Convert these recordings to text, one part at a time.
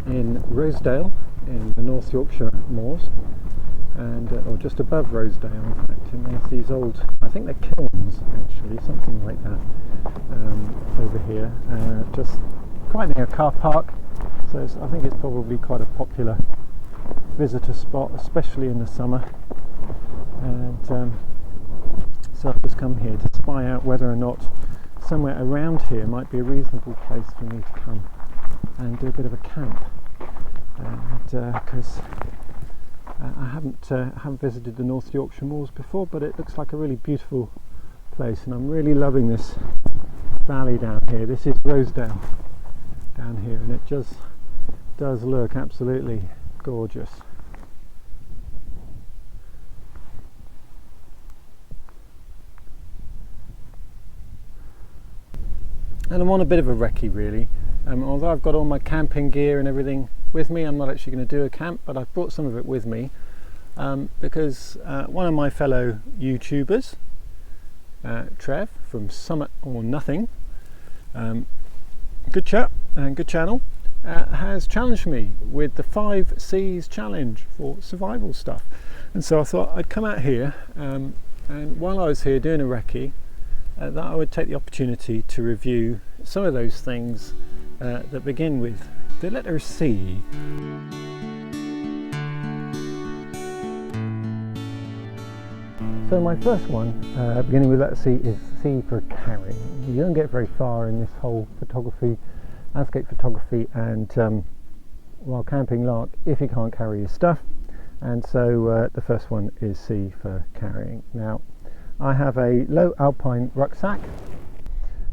in Rosedale in the North Yorkshire moors, and or just above Rosedale in fact, and there's these old, I think they're kilns actually, something like that, over here, just quite near a car park, so I think it's probably quite a popular visitor spot, especially in the summer. And so I've just come here to spy out whether or not somewhere around here might be a reasonable place for me to come and do a bit of a camp, because I haven't visited the North Yorkshire moors before, but it looks like a really beautiful place, and I'm really loving this valley down here. This is Rosedale down here, and it just does look absolutely gorgeous. And I'm on a bit of a recce really. Although I've got all my camping gear and everything with me, I'm not actually going to do a camp, but I've brought some of it with me, because one of my fellow YouTubers, Trev from Summit or Nothing, good chap and good channel, has challenged me with the 5 C's challenge for survival stuff. And so I thought I'd come out here, and while I was here doing a recce, that I would take the opportunity to review some of those things that begin with the letter C. So my first one, beginning with letter C, is C for carrying. You don't get very far in this whole photography, landscape photography and while camping lark if you can't carry your stuff, and so the first one is C for carrying. Now I have a low alpine rucksack,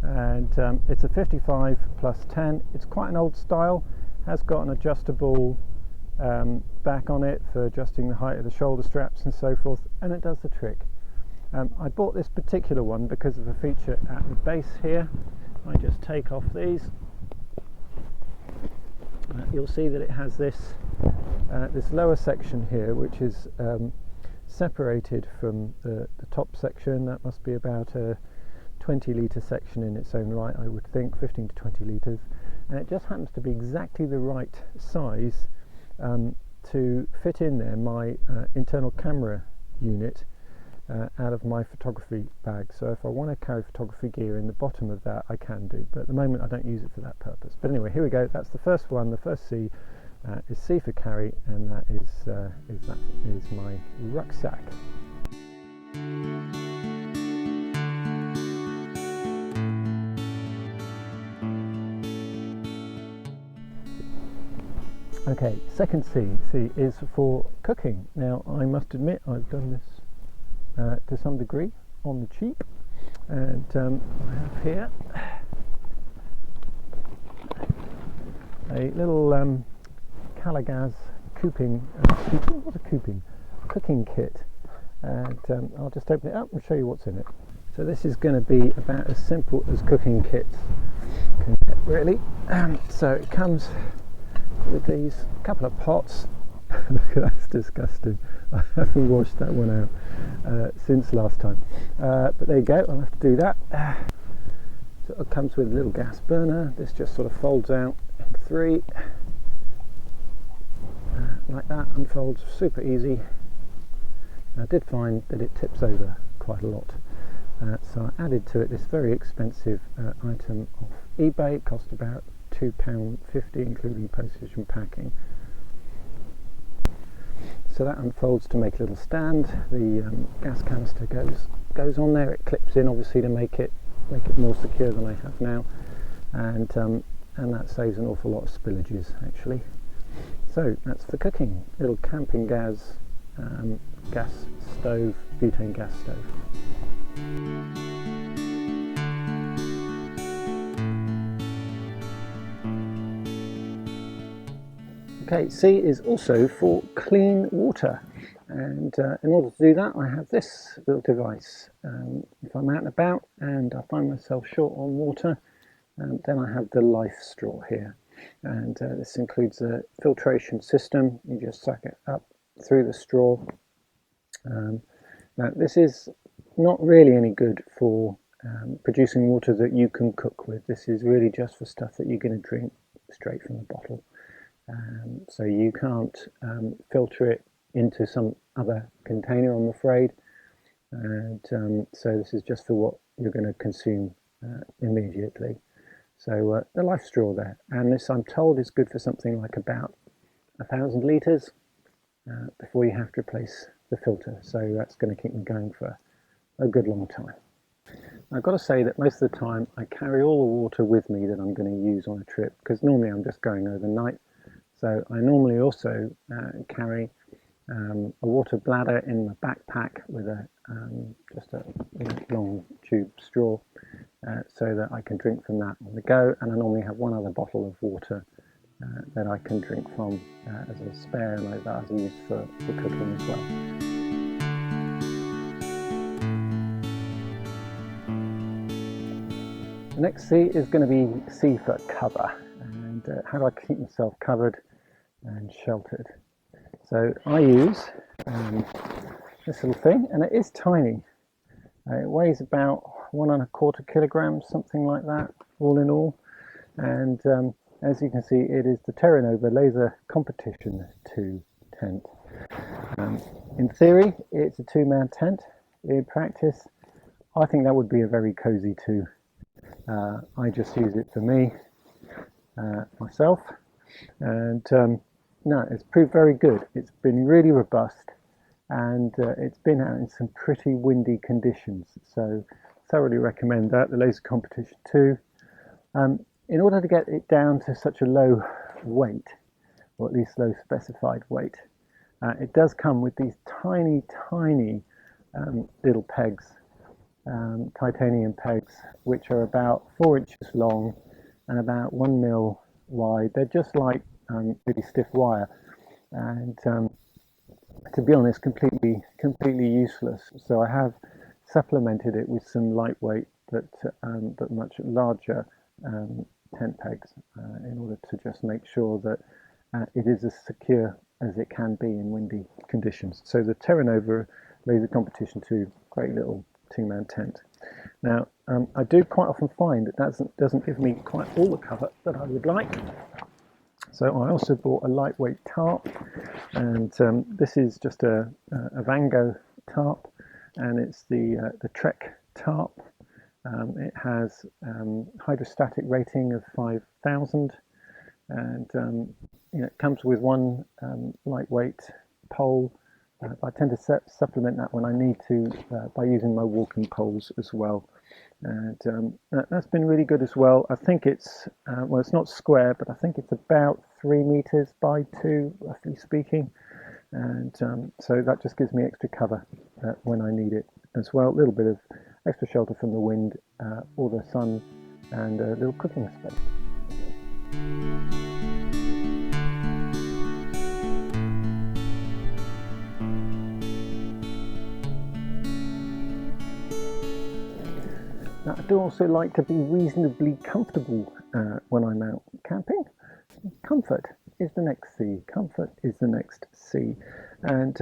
and it's a 55 plus 10. It's quite an old style, has got an adjustable back on it for adjusting the height of the shoulder straps and so forth, and it does the trick. I bought this particular one because of a feature at the base here. I just take off these. You'll see that it has this lower section here, which is separated from the top section. That must be about a 20 litre section in its own right, I would think, 15 to 20 litres, and it just happens to be exactly the right size to fit in there my internal camera unit out of my photography bag. So if I want to carry photography gear in the bottom of that, I can do, but at the moment I don't use it for that purpose. But anyway, here we go. That's the first one. The first C is C for carry, and that is my rucksack. Okay, second C. C is for cooking. Now I must admit I've done this to some degree on the cheap, and I have here a little Calagaz cooking kit, and I'll just open it up and show you what's in it. So this is going to be about as simple as cooking kits can get, really. So it comes with these couple of pots. Look at that, that's disgusting. I haven't washed that one out since last time, but there you go, I'll have to do that. So it comes with a little gas burner. This just sort of folds out in 3 like that, unfolds super easy. I did find that it tips over quite a lot, so I added to it this very expensive item off eBay. It cost about £2.50 including postage and packing. So that unfolds to make a little stand. The gas canister goes on there. It clips in obviously to make it more secure than I have now, and that saves an awful lot of spillages actually. So that's for cooking. Little camping gas stove, butane gas stove. Okay, C is also for clean water, and in order to do that I have this little device. If I'm out and about and I find myself short on water, then I have the Life straw here, and this includes a filtration system. You just suck it up through the straw. Now this is not really any good for producing water that you can cook with. This is really just for stuff that you're going to drink straight from the bottle. so you can't filter it into some other container, I'm afraid. And so this is just for what you're going to consume immediately. So the life straw there, and this I'm told is good for something like about 1,000 litres before you have to replace the filter. So that's going to keep me going for a good long time. I've got to say that most of the time I carry all the water with me that I'm going to use on a trip, because normally I'm just going overnight. So I normally also carry a water bladder in my backpack with just a long tube straw, so that I can drink from that on the go. And I normally have one other bottle of water that I can drink from as a spare, and that I use for cooking as well. The next C is going to be C for cover, and how do I keep myself covered and sheltered? So I use this little thing, and it is tiny. It weighs about 1¼ kilograms, something like that, all in all. And as you can see, it is the Terra Nova Laser Competition 2 tent. In theory, it's a 2-man tent. In practice, I think that would be a very cozy 2. I just use it for me, myself, and no, it's proved very good. It's been really robust, and it's been out in some pretty windy conditions, so thoroughly recommend that, the Laser Competition 2. In order to get it down to such a low weight, or at least low specified weight, it does come with these tiny little pegs, titanium pegs, which are about 4 inches long and about 1 mil wide. They're just like really stiff wire, and to be honest, completely useless. So I have supplemented it with some lightweight but much larger tent pegs in order to just make sure that it is as secure as it can be in windy conditions. So the Terra Nova Laser Competition 2, great little 2-man tent. Now I do quite often find that doesn't give me quite all the cover that I would like. So I also bought a lightweight tarp, and this is just a Vango tarp, and it's the Trek tarp. It has hydrostatic rating of 5,000, and it comes with one lightweight pole. I tend to supplement that when I need to by using my walking poles as well, and that's been really good as well. I think it's well, it's not square, but I think it's about 3 meters by 2, roughly speaking, and so that just gives me extra cover when I need it as well. A little bit of extra shelter from the wind or the sun, and a little cooking space. Now, I do also like to be reasonably comfortable when I'm out camping. Comfort is the next C. Comfort is the next C, and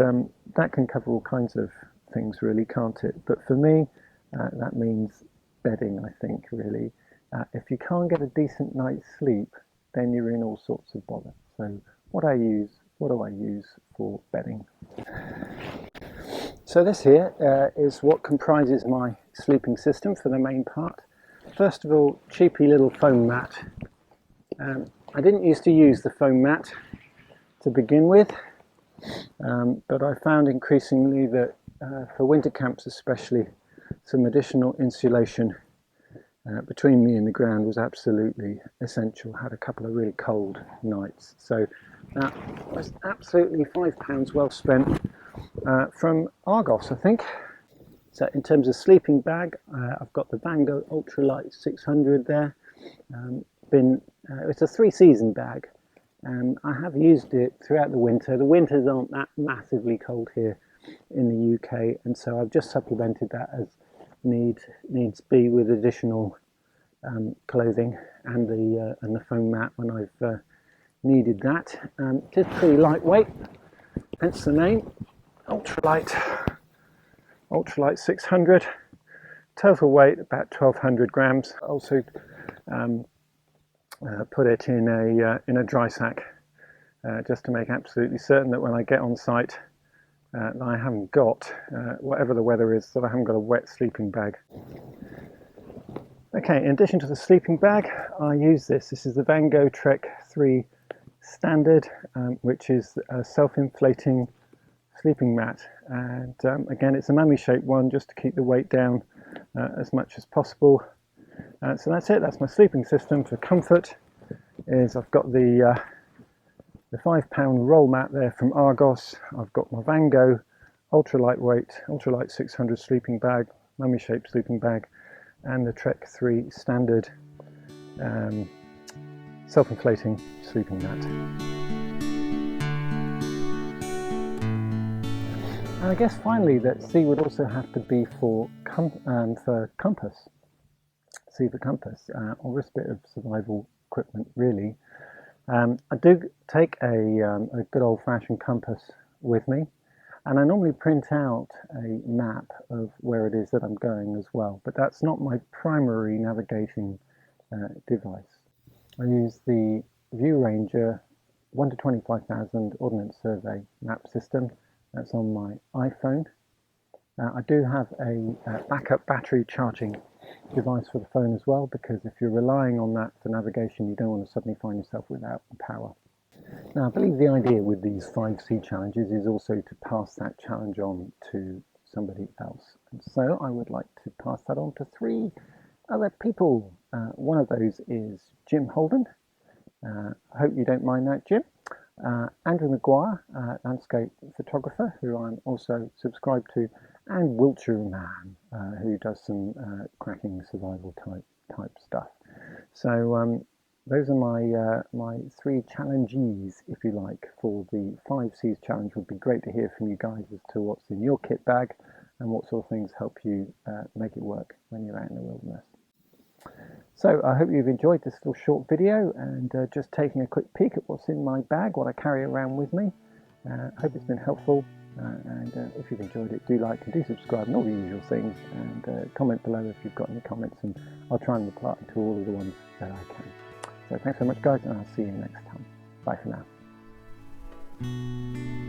that can cover all kinds of things, really, can't it? But for me, that means bedding, I think, really. If you can't get a decent night's sleep, then you're in all sorts of bother. So what do I use for bedding? So this here is what comprises my sleeping system for the main part. First of all, cheapy little foam mat. I didn't used to use the foam mat to begin with, but I found increasingly that for winter camps especially, some additional insulation between me and the ground was absolutely essential. I had a couple of really cold nights, so that was absolutely £5 well spent from Argos, I think. So in terms of sleeping bag, I've got the Vango Ultralight 600 there. It's a 3-season bag, and I have used it throughout the winter. The winters aren't that massively cold here in the UK, and so I've just supplemented that as needs be with additional clothing and the foam mat when I've needed that. It is pretty lightweight, hence the name Ultralight 600. Total weight about 1,200 grams. Also put it in a dry sack just to make absolutely certain that when I get on site that I haven't got, whatever the weather is, that I haven't got a wet sleeping bag. Okay, in addition to the sleeping bag, I use this. This is the Vango Trek 3 Standard, which is a self-inflating sleeping mat. And again, it's a mummy-shaped one just to keep the weight down as much as possible. So that's it. That's my sleeping system for comfort. I've got the £5 roll mat there from Argos. I've got my Vango ultra lightweight 600 sleeping bag, mummy shaped sleeping bag, and the Trek 3 Standard self-inflating sleeping mat. And I guess finally that C would also have to be for compass. C for compass, or this bit of survival equipment really. I do take a good old-fashioned compass with me, and I normally print out a map of where it is that I'm going as well, but that's not my primary navigation device. I use the ViewRanger 1 to 25,000 Ordnance Survey map system. That's on my iPhone. I do have a backup battery charging device for the phone as well, because if you're relying on that for navigation, you don't want to suddenly find yourself without power. Now, I believe the idea with these 5C challenges is also to pass that challenge on to somebody else. And so I would like to pass that on to 3 other people. One of those is Jim Holden. I hope you don't mind that, Jim. Andrew Maguire, landscape photographer, who I'm also subscribed to, and Wiltshire Man, who does some cracking survival type stuff. So those are my 3 challengees, if you like, for the 5Cs challenge. Would be great to hear from you guys as to what's in your kit bag and what sort of things help you make it work when you're out in the wilderness. So I hope you've enjoyed this little short video and just taking a quick peek at what's in my bag, what I carry around with me. I hope it's been helpful, and if you've enjoyed it, do like and do subscribe and all the usual things, and comment below if you've got any comments, and I'll try and reply to all of the ones that I can. So thanks so much guys, and I'll see you next time. Bye for now.